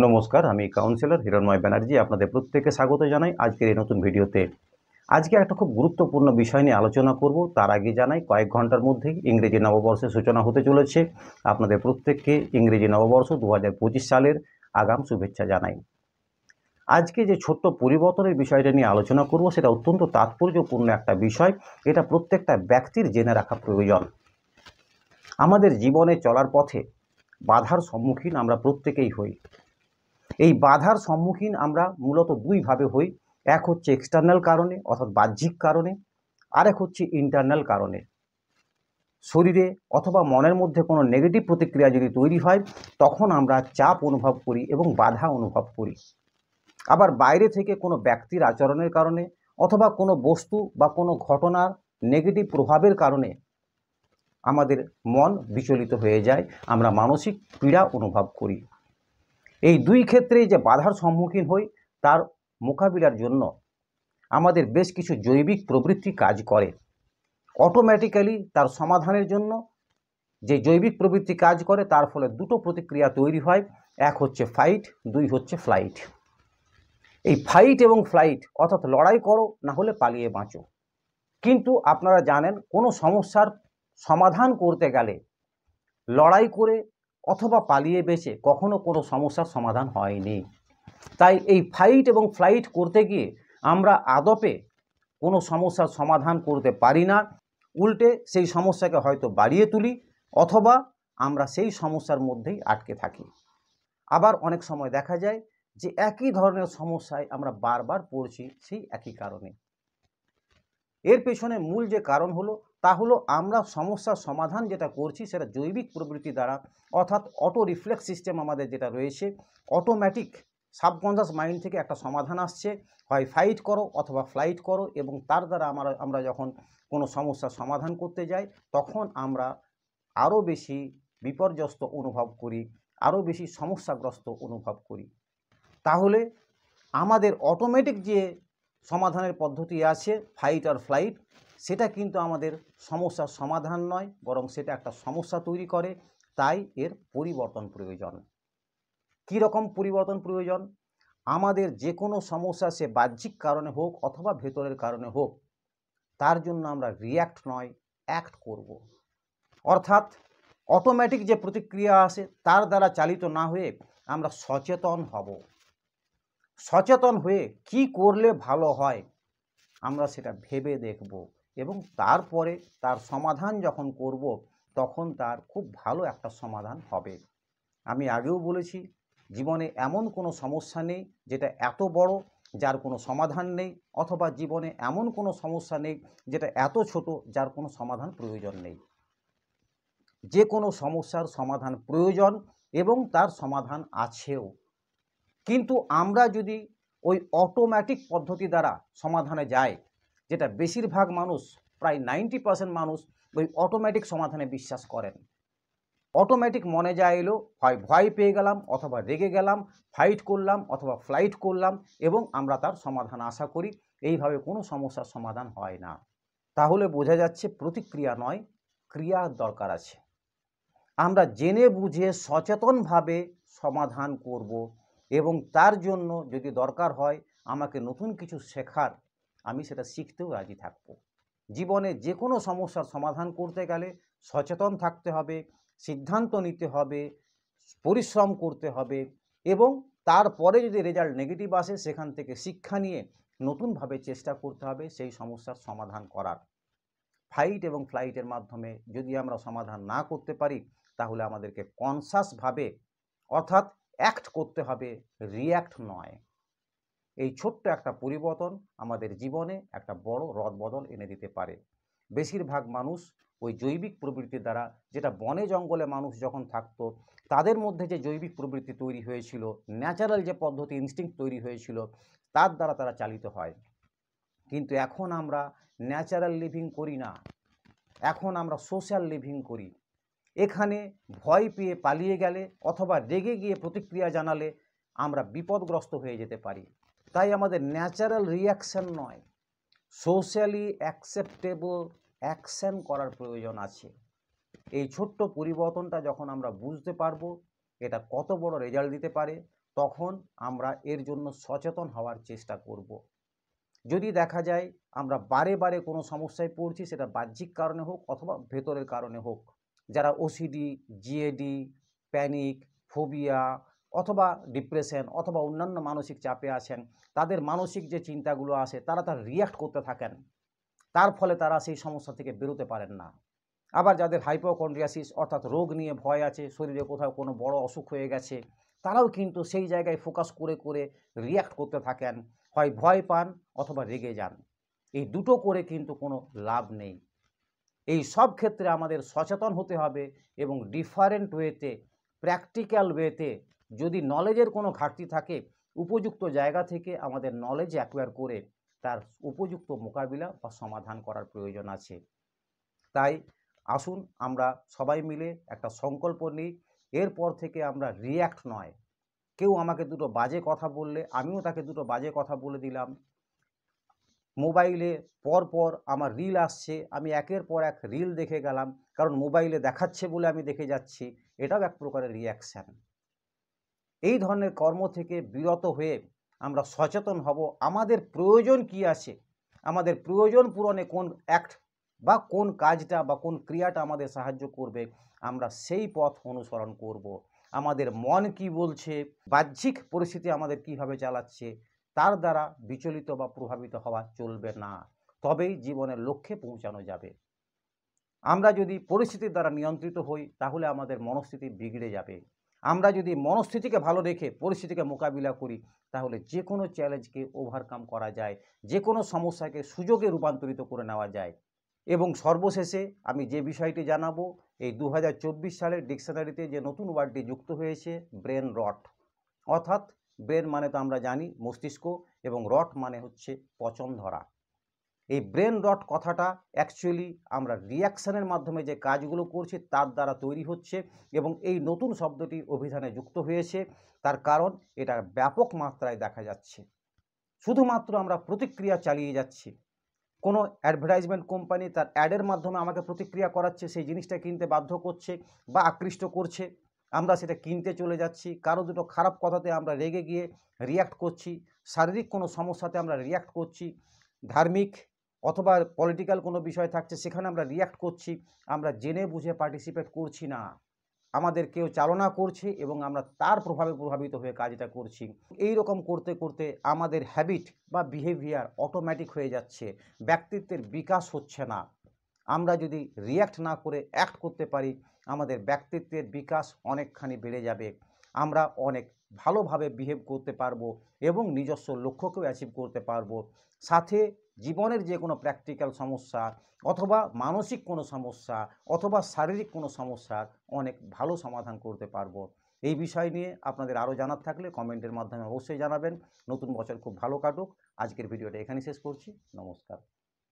নমস্কার, আমি কাউন্সিলর হিরণময় ব্যানার্জি আপনাদের প্রত্যেককে স্বাগত জানাই আজকের এই নতুন ভিডিওতে। আজকে একটা খুব গুরুত্বপূর্ণ বিষয় নিয়ে আলোচনা করব। তার আগে জানাই কয়েক ঘন্টার মধ্যেই ইংরেজি নববর্ষের সূচনা হতে চলেছে। আপনাদের প্রত্যেককে ইংরেজি নববর্ষ 2025 সালের আগাম শুভেচ্ছা জানাই। আজকে যে ছোট্ট পরিবর্তনের বিষয়টা নিয়ে আলোচনা করব সেটা অত্যন্ত তাৎপর্যপূর্ণ একটা বিষয়। এটা প্রত্যেকটা ব্যক্তির জেনে রাখা প্রয়োজন। আমাদের জীবনে চলার পথে বাধার সম্মুখীন আমরা প্রত্যেকেই হই। এই বাধার সম্মুখীন আমরা মূলত দুইভাবে হই। এক হচ্ছে এক্সটার্নাল কারণে অর্থাৎ বাহ্যিক কারণে, আরেক হচ্ছে ইন্টারনাল কারণে। শরীরে অথবা মনের মধ্যে কোনো নেগেটিভ প্রতিক্রিয়া যদি তৈরি হয় তখন আমরা চাপ অনুভব করি এবং বাধা অনুভব করি। আবার বাইরে থেকে কোনো ব্যক্তির আচরণের কারণে অথবা কোনো বস্তু বা কোনো ঘটনার নেগেটিভ প্রভাবের কারণে আমাদের মন বিচলিত হয়ে যায়, আমরা মানসিক পীড়া অনুভব করি। এই দুই ক্ষেত্রেই যে বাধার সম্মুখীন হই তার মোকাবিলার জন্য আমাদের বেশ কিছু জৈবিক প্রবৃত্তি কাজ করে। অটোমেটিক্যালি তার সমাধানের জন্য যে জৈবিক প্রবৃত্তি কাজ করে তার ফলে দুটো প্রতিক্রিয়া তৈরি হয়। এক হচ্ছে ফাইট, দুই হচ্ছে ফ্লাইট। এই ফাইট এবং ফ্লাইট অর্থাৎ লড়াই করো না হলে পালিয়ে বাঁচো। কিন্তু আপনারা জানেন কোনো সমস্যার সমাধান করতে গেলে লড়াই করে অথবা পালিয়ে বেঁচে কখনো কোনো সমস্যার সমাধান হয়নি। তাই এই ফাইট এবং ফ্লাইট করতে গিয়ে আমরা আদপে কোনো সমস্যার সমাধান করতে পারি না, উল্টে সেই সমস্যাকে হয়তো বাড়িয়ে তুলি অথবা আমরা সেই সমস্যার মধ্যেই আটকে থাকি। আবার অনেক সময় দেখা যায় যে একই ধরনের সমস্যায় আমরা বারবার পড়ছি সেই একই কারণে। এর পেছনে মূল যে কারণ হলো তা হলো আমরা সমস্যার সমাধান যেটা করছি সেটা জৈবিক প্রবৃত্তি দ্বারা, অর্থাৎ অটো রিফ্লেক্স সিস্টেম আমাদের যেটা রয়েছে, অটোমেটিক সাবকনশাস মাইন্ড থেকে একটা সমাধান আসছে, হয় ফাইট করো অথবা ফ্লাইট করো, এবং তার দ্বারা আমরা যখন কোনো সমস্যার সমাধান করতে যাই তখন আমরা আরও বেশি বিপর্যস্ত অনুভব করি, আরও বেশি সমস্যাগ্রস্ত অনুভব করি। তাহলে আমাদের অটোমেটিক যে সমাধানের পদ্ধতি আছে ফাইট আর ফ্লাইট, সেটা কিন্তু আমাদের সমস্যার সমাধান নয়, বরং সেটা একটা সমস্যা তৈরি করে। তাই এর পরিবর্তন প্রয়োজন। কী রকম পরিবর্তন প্রয়োজন? আমাদের যে কোনো সমস্যা সে বাহ্যিক কারণে হোক অথবা ভেতরের কারণে হোক, তার জন্য আমরা রিয়্যাক্ট নয় অ্যাক্ট করব। অর্থাৎ অটোমেটিক যে প্রতিক্রিয়া আসে তার দ্বারা চালিত না হয়ে আমরা সচেতন হব। সচেতন হয়ে কি করলে ভালো হয় আমরা সেটা ভেবে দেখব, এবং তারপরে তার সমাধান যখন করব তখন তার খুব ভালো একটা সমাধান হবে। আমি আগেও বলেছি, জীবনে এমন কোনো সমস্যা নেই যেটা এত বড় যার কোনো সমাধান নেই, অথবা জীবনে এমন কোনো সমস্যা নেই যেটা এত ছোট যার কোনো সমাধান প্রয়োজন নেই। যে কোনো সমস্যার সমাধান প্রয়োজন এবং তার সমাধান আছেও। কিন্তু আমরা যদি ওই অটোমেটিক পদ্ধতি দ্বারা সমাধানে যাই, যেটা বেশিরভাগ মানুষ, প্রায় 90% মানুষ ওই অটোমেটিক সমাধানে বিশ্বাস করেন। অটোমেটিক মনে যা এলো, হয় ভয় পেয়ে গেলাম অথবা রেগে গেলাম, ফাইট করলাম অথবা ফ্লাইট করলাম, এবং আমরা তার সমাধান আশা করি। এইভাবে কোনো সমস্যার সমাধান হয় না। তাহলে বোঝা যাচ্ছে প্রতিক্রিয়া নয়, ক্রিয়ার দরকার আছে। আমরা জেনে বুঝে সচেতনভাবে সমাধান করব, এবং তার জন্য যদি দরকার হয় আমাকে নতুন কিছু শেখার, আমি সেটা শিখতেও রাজি থাকব। জীবনে যে কোনো সমস্যার সমাধান করতে গেলে সচেতন থাকতে হবে, সিদ্ধান্ত নিতে হবে, পরিশ্রম করতে হবে, এবং তারপরে যদি রেজাল্ট নেগেটিভ আসে সেখান থেকে শিক্ষা নিয়ে নতুনভাবে চেষ্টা করতে হবে সেই সমস্যার সমাধান করার। ফাইট এবং ফ্লাইটের মাধ্যমে যদি আমরা সমাধান না করতে পারি তাহলে আমাদেরকে কনসাসভাবে অর্থাৎ অ্যাক্ট করতে হবে, রিয়্যাক্ট নয়। এই ছোট্ট একটা পরিবর্তন আমাদের জীবনে একটা বড় রদবদল এনে দিতে পারে। বেশিরভাগ মানুষ ওই জৈবিক প্রবৃত্তির দ্বারা, যেটা বনে জঙ্গলে মানুষ যখন থাকতো তাদের মধ্যে যে জৈবিক প্রবৃত্তি তৈরি হয়েছিল, ন্যাচারাল যে পদ্ধতি ইনস্টিংক্ট তৈরি হয়েছিল, তার দ্বারা তারা চালিত হয়। কিন্তু এখন আমরা ন্যাচারাল লিভিং করি না, এখন আমরা সোশ্যাল লিভিং করি। এখানে ভয় পেয়ে পালিয়ে গেলে অথবা রেগে গিয়ে প্রতিক্রিয়া জানালে আমরা বিপদগ্রস্ত হয়ে যেতে পারি। তাই আমাদের ন্যাচারাল রিয়াকশান নয়, সোশ্যালি অ্যাকসেপ্টেবল অ্যাকশান করার প্রয়োজন আছে। এই ছোট্ট পরিবর্তনটা যখন আমরা বুঝতে পারবো এটা কত বড় রেজাল্ট দিতে পারে, তখন আমরা এর জন্য সচেতন হওয়ার চেষ্টা করব। যদি দেখা যায় আমরা বারে বারে কোনো সমস্যায় পড়ছি, সেটা বাহ্যিক কারণে হোক অথবা ভেতরের কারণে হোক, যারা ওসিডি, জিএডি, প্যানিক, ফোবিয়া অথবা ডিপ্রেশন অথবা অন্যান্য মানসিক চাপে আছেন, তাদের মানসিক যে চিন্তাগুলো আসে তার রিয়্যাক্ট করতে থাকেন, তার ফলে তারা সেই সমস্যা থেকে বেরোতে পারেন না। আবার যাদের হাইপোকন্ড্রিয়াসিস অর্থাৎ রোগ নিয়ে ভয় আছে, শরীরে কোথাও কোনো বড় অসুখ হয়ে গেছে, তারাও কিন্তু সেই জায়গায় ফোকাস করে করে রিয়্যাক্ট করতে থাকেন, হয় ভয় পান অথবা রেগে যান। এই দুটো করে কিন্তু কোনো লাভ নেই। এই সব ক্ষেত্রে আমাদের সচেতন হতে হবে এবং ডিফারেন্ট ওয়েতে, প্র্যাকটিক্যাল ওয়েতে, যদি নলেজের কোনো ঘাটতি থাকে উপযুক্ত জায়গা থেকে আমাদের নলেজ অ্যাকোয়ার করে তার উপযুক্ত মোকাবিলা বা সমাধান করার প্রয়োজন আছে। তাই আসুন আমরা সবাই মিলে একটা সংকল্প নিই, এরপর থেকে আমরা রিয়্যাক্ট নয়, কেউ আমাকে দুটো বাজে কথা বললে আমিও তাকে দুটো বাজে কথা বলে দিলাম, মোবাইলে পরপর আমার রিল আসছে, আমি একের পর এক রিল দেখে গেলাম, কারণ মোবাইলে দেখাচ্ছে বলে আমি দেখে যাচ্ছি, এটাও এক প্রকারের রিয়াকশান। এই ধরনের কর্ম থেকে বিরত হয়ে আমরা সচেতন হব আমাদের প্রয়োজন কি আছে, আমাদের প্রয়োজন পূরণে কোন অ্যাক্ট বা কোন কাজটা বা কোন ক্রিয়াটা আমাদের সাহায্য করবে, আমরা সেই পথ অনুসরণ করব। আমাদের মন কি বলছে, বাহ্যিক পরিস্থিতি আমাদের কিভাবে চালাচ্ছে, তার দ্বারা বিচলিত বা প্রভাবিত হওয়া চলবে না, তবেই জীবনের লক্ষ্যে পৌঁছানো যাবে। আমরা যদি পরিস্থিতির দ্বারা নিয়ন্ত্রিত হই তাহলে আমাদের মনস্থিতি বিগড়ে যাবে। আমরা যদি মনস্থিতিকে ভালো রেখে পরিস্থিতিকে মোকাবিলা করি তাহলে যে কোনো চ্যালেঞ্জকে ওভারকাম করা যায়, যে কোনো সমস্যাকে সুযোগে রূপান্তরিত করে নেওয়া যায়। এবং সর্বশেষে আমি যে বিষয়টি জানাবো, এই 2024 সালের ডিকশনারিতে যে নতুন ওয়ার্ডটি যুক্ত হয়েছে, ব্রেন রট। অর্থাৎ ব্রেন মানে তো আমরা জানি মস্তিষ্ক, এবং রট মানে হচ্ছে পচন ধরা। এই ব্রেন রট কথাটা অ্যাকচুয়ালি আমরা রিয়াকশানের মাধ্যমে যে কাজগুলো করছি তার দ্বারা তৈরি হচ্ছে, এবং এই নতুন শব্দটি অভিধানে যুক্ত হয়েছে, তার কারণ এটা ব্যাপক মাত্রায় দেখা যাচ্ছে। শুধুমাত্র আমরা প্রতিক্রিয়া চালিয়ে যাচ্ছি, কোনো অ্যাডভার্টাইজমেন্ট কোম্পানি তার অ্যাডের মাধ্যমে আমাকে প্রতিক্রিয়া করাচ্ছে, সেই জিনিসটা কিনতে বাধ্য করছে বা আকৃষ্ট করছে, আমরা সেটা কিনতে চলে যাচ্ছি, কারো দুটো খারাপ কথাতে আমরা রেগে গিয়ে রিয়্যাক্ট করছি, শারীরিক কোনো সমস্যাতে আমরা রিয়্যাক্ট করছি, ধার্মিক অথবা পলিটিক্যাল কোনো বিষয় থাকছে সেখানে আমরা রিয়্যাক্ট করছি, আমরা জেনে বুঝে পার্টিসিপেট করছি না, আমাদের কেউ চালনা করছে এবং আমরা তার প্রভাবে প্রভাবিত হয়ে কাজটা করছি। এই রকম করতে করতে আমাদের হ্যাবিট বা বিহেভিয়ার অটোমেটিক হয়ে যাচ্ছে, ব্যক্তিত্বের বিকাশ হচ্ছে না। আমরা যদি রিয়্যাক্ট না করে অ্যাক্ট করতে পারি আমাদের ব্যক্তিত্বের বিকাশ অনেকখানি বেড়ে যাবে, আমরা অনেক ভালোভাবে বিহেভ করতে পারবো এবং নিজস্ব লক্ষ্যকেও অ্যাচিভ করতে পারবো। সাথে জীবনের যে কোনো প্র্যাকটিক্যাল সমস্যা অথবা মানসিক কোনো সমস্যা অথবা শারীরিক কোনো সমস্যার অনেক ভালো সমাধান করতে পারবো। এই বিষয় নিয়ে আপনাদের আরও জানার থাকলে কমেন্টের মাধ্যমে অবশ্যই জানাবেন। নতুন বছর খুব ভালো কাটুক। আজকের ভিডিওটা এখানেই শেষ করছি। নমস্কার।